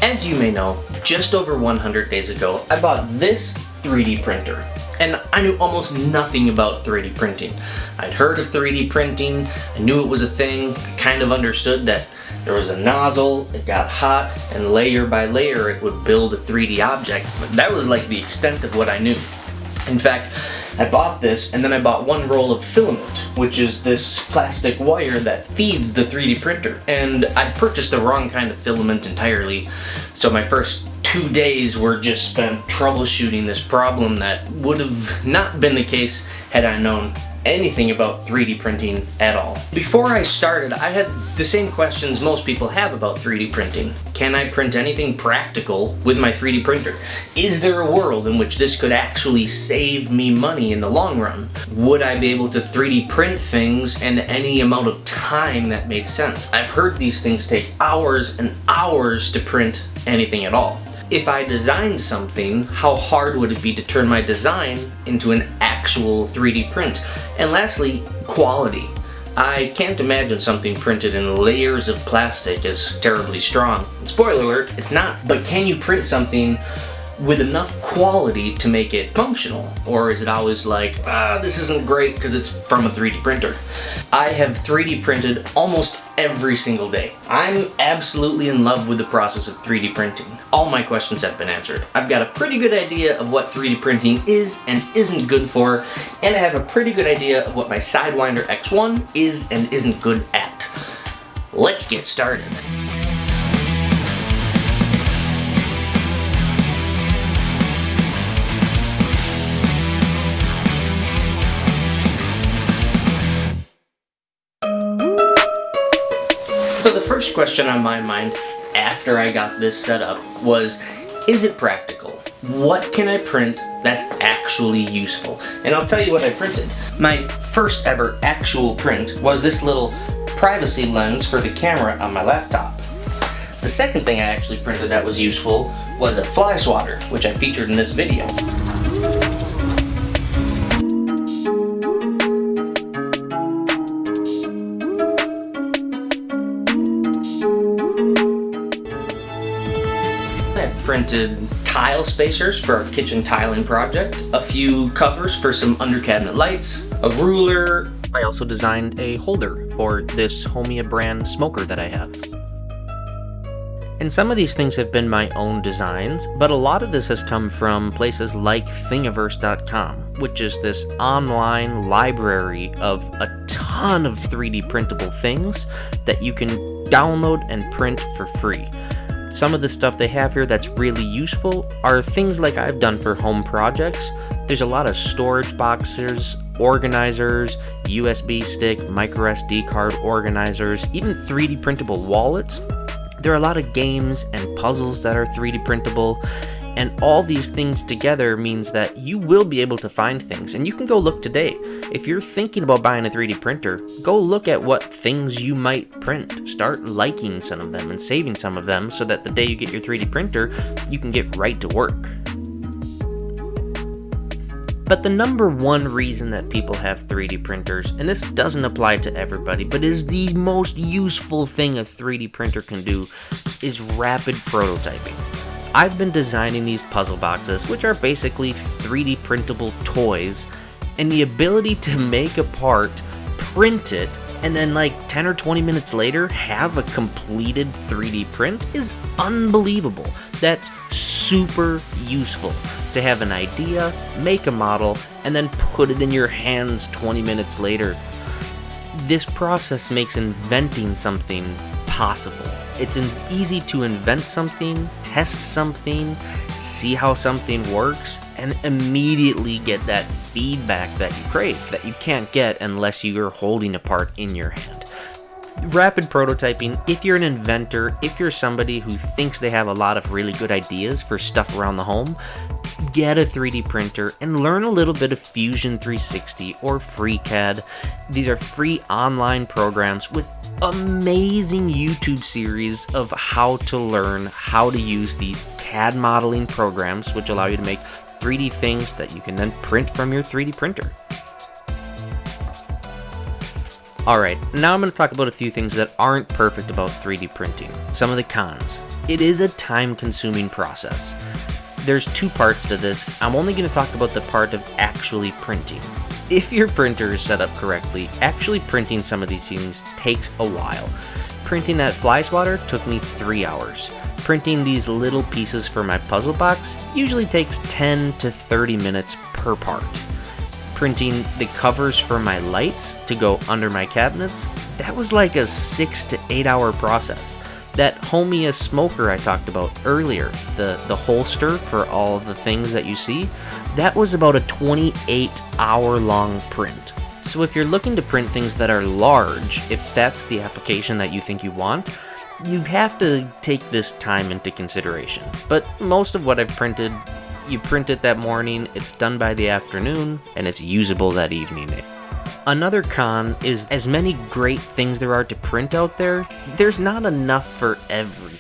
As you may know, just over 100 days ago, I bought this 3D printer. And I knew almost nothing about 3D printing. I'd heard of 3D printing, I knew it was a thing, I kind of understood that there was a nozzle, it got hot, and layer by layer it would build a 3D object, but that was like the extent of what I knew. In fact, I bought this and then I bought one roll of filament, which is this plastic wire that feeds the 3D printer. And I purchased the wrong kind of filament entirely, so my first 2 days were just spent troubleshooting this problem that would have not been the case had I known anything about 3D printing at all. Before I started, I had the same questions most people have about 3D printing. Can I print anything practical with my 3D printer? Is there a world in which this could actually save me money in the long run? Would I be able to 3D print things in any amount of time that made sense? I've heard these things take hours and hours to print anything at all. If I designed something, how hard would it be to turn my design into an actual 3D print? And lastly, quality. I can't imagine something printed in layers of plastic is terribly strong. Spoiler alert, it's not. But can you print something with enough quality to make it functional? Or is it always like, this isn't great because it's from a 3D printer? I have 3D printed almost every single day. I'm absolutely in love with the process of 3D printing. All my questions have been answered. I've got a pretty good idea of what 3D printing is and isn't good for, and I have a pretty good idea of what my Sidewinder X1 is and isn't good at. Let's get started. So the first question on my mind after I got this set up was, is it practical? What can I print that's actually useful? And I'll tell you what I printed. My first ever actual print was this little privacy lens for the camera on my laptop. The second thing I actually printed that was useful was a fly swatter, which I featured in this video. Printed tile spacers for our kitchen tiling project, a few covers for some under cabinet lights, a ruler. I also designed a holder for this Homia brand smoker that I have. And some of these things have been my own designs, but a lot of this has come from places like Thingiverse.com, which is this online library of a ton of 3D printable things that you can download and print for free. Some of the stuff they have here that's really useful are things like I've done for home projects. There's a lot of storage boxes, organizers, USB stick, micro SD card organizers, even 3D printable wallets. There are a lot of games and puzzles that are 3D printable, and all these things together means that you will be able to find things, and you can go look today. If you're thinking about buying a 3D printer, go look at what things you might print. Start liking some of them and saving some of them so that the day you get your 3D printer, you can get right to work. But the number one reason that people have 3D printers, and this doesn't apply to everybody, but is the most useful thing a 3D printer can do, is rapid prototyping. I've been designing these puzzle boxes, which are basically 3D printable toys, and the ability to make a part, print it, and then like 10 or 20 minutes later have a completed 3D print is unbelievable. That's super useful to have an idea, make a model, and then put it in your hands 20 minutes later. This process makes inventing something possible. It's easy to invent something, test something, see how something works, and immediately get that feedback that you crave, that you can't get unless you're holding a part in your hand. Rapid prototyping, if you're an inventor, if you're somebody who thinks they have a lot of really good ideas for stuff around the home, get a 3D printer and learn a little bit of Fusion 360 or FreeCAD. These are free online programs with amazing YouTube series of how to learn how to use these CAD modeling programs, which allow you to make 3D things that you can then print from your 3D printer. Alright, now I'm going to talk about a few things that aren't perfect about 3D printing. Some of the cons. it is a time-consuming process. There's two parts to this. I'm only going to talk about the part of actually printing. If your printer is set up correctly, actually printing some of these things takes a while. Printing that fly swatter took me 3 hours. Printing these little pieces for my puzzle box usually takes 10 to 30 minutes per part. Printing the covers for my lights to go under my cabinets, that was like a 6 to 8 hour process. That Homia smoker I talked about earlier, the holster for all the things that you see, that was about a 28-hour long print. So if you're looking to print things that are large, if that's the application that you think you want, you have to take this time into consideration. But most of what I've printed, you print it that morning, it's done by the afternoon, and it's usable that evening. Another con is as many great things there are to print out there, there's not enough for everything.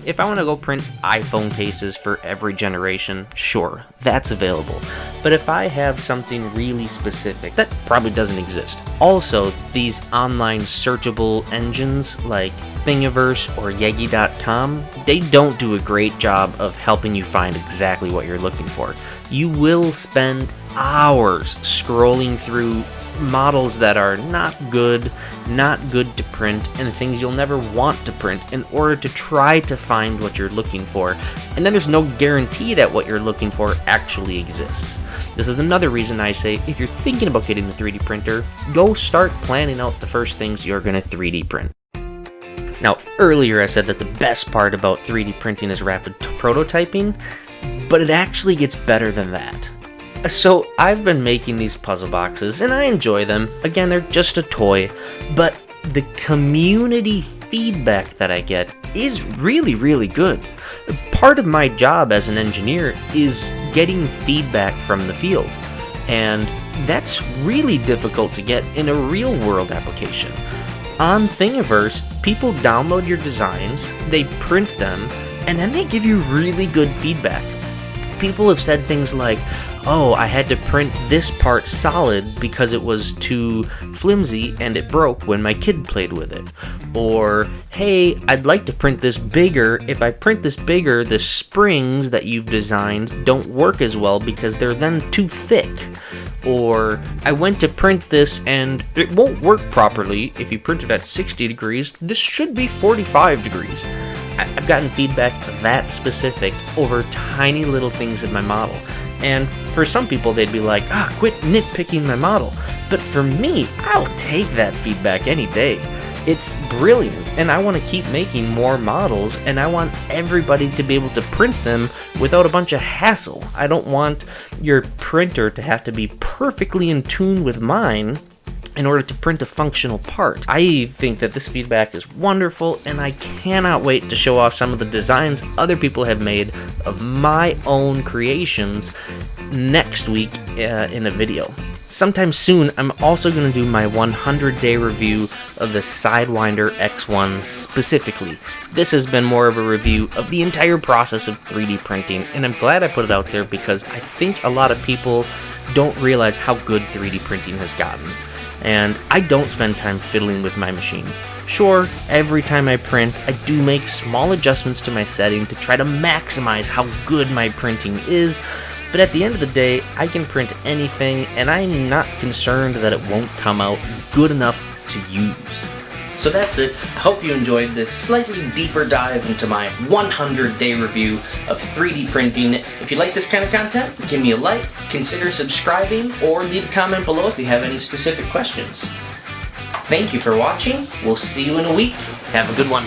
If I want to go print iPhone cases for every generation, sure, that's available. But if I have something really specific, that probably doesn't exist. Also, these online searchable engines like Thingiverse or Yegi.com, they don't do a great job of helping you find exactly what you're looking for. You will spend hours scrolling through models that are not good to print, and things you'll never want to print in order to try to find what you're looking for. And then there's no guarantee that what you're looking for actually exists. This is another reason I say, if you're thinking about getting a 3D printer, go start planning out the first things you're going to 3D print. Now, earlier I said that the best part about 3D printing is rapid prototyping, but it actually gets better than that. So I've been making these puzzle boxes and I enjoy them. Again, they're just a toy, but the community feedback that I get is really, really good. Part of my job as an engineer is getting feedback from the field, and that's really difficult to get in a real world application. On Thingiverse, people download your designs, they print them, and then they give you really good feedback. People have said things like, oh, I had to print this part solid because it was too flimsy and it broke when my kid played with it. Or, hey, I'd like to print this bigger. If I print this bigger, the springs that you've designed don't work as well because they're then too thick. Or, I went to print this and it won't work properly if you print it at 60 degrees. This should be 45 degrees. I've gotten feedback that specific over tiny little things in my model. And for some people, they'd be like, quit nitpicking my model. But for me, I'll take that feedback any day. It's brilliant, and I want to keep making more models, and I want everybody to be able to print them without a bunch of hassle. I don't want your printer to have to be perfectly in tune with mine in order to print a functional part. I think that this feedback is wonderful, and I cannot wait to show off some of the designs other people have made of my own creations next week in a video. Sometime soon, I'm also going to do my 100-day review of the Sidewinder X1 specifically. This has been more of a review of the entire process of 3D printing, and I'm glad I put it out there because I think a lot of people don't realize how good 3D printing has gotten. And I don't spend time fiddling with my machine. Sure, every time I print, I do make small adjustments to my setting to try to maximize how good my printing is, but at the end of the day, I can print anything, and I'm not concerned that it won't come out good enough to use. So that's it. I hope you enjoyed this slightly deeper dive into my 100-day review of 3D printing. If you like this kind of content, give me a like, consider subscribing, or leave a comment below if you have any specific questions. Thank you for watching. We'll see you in a week. Have a good one.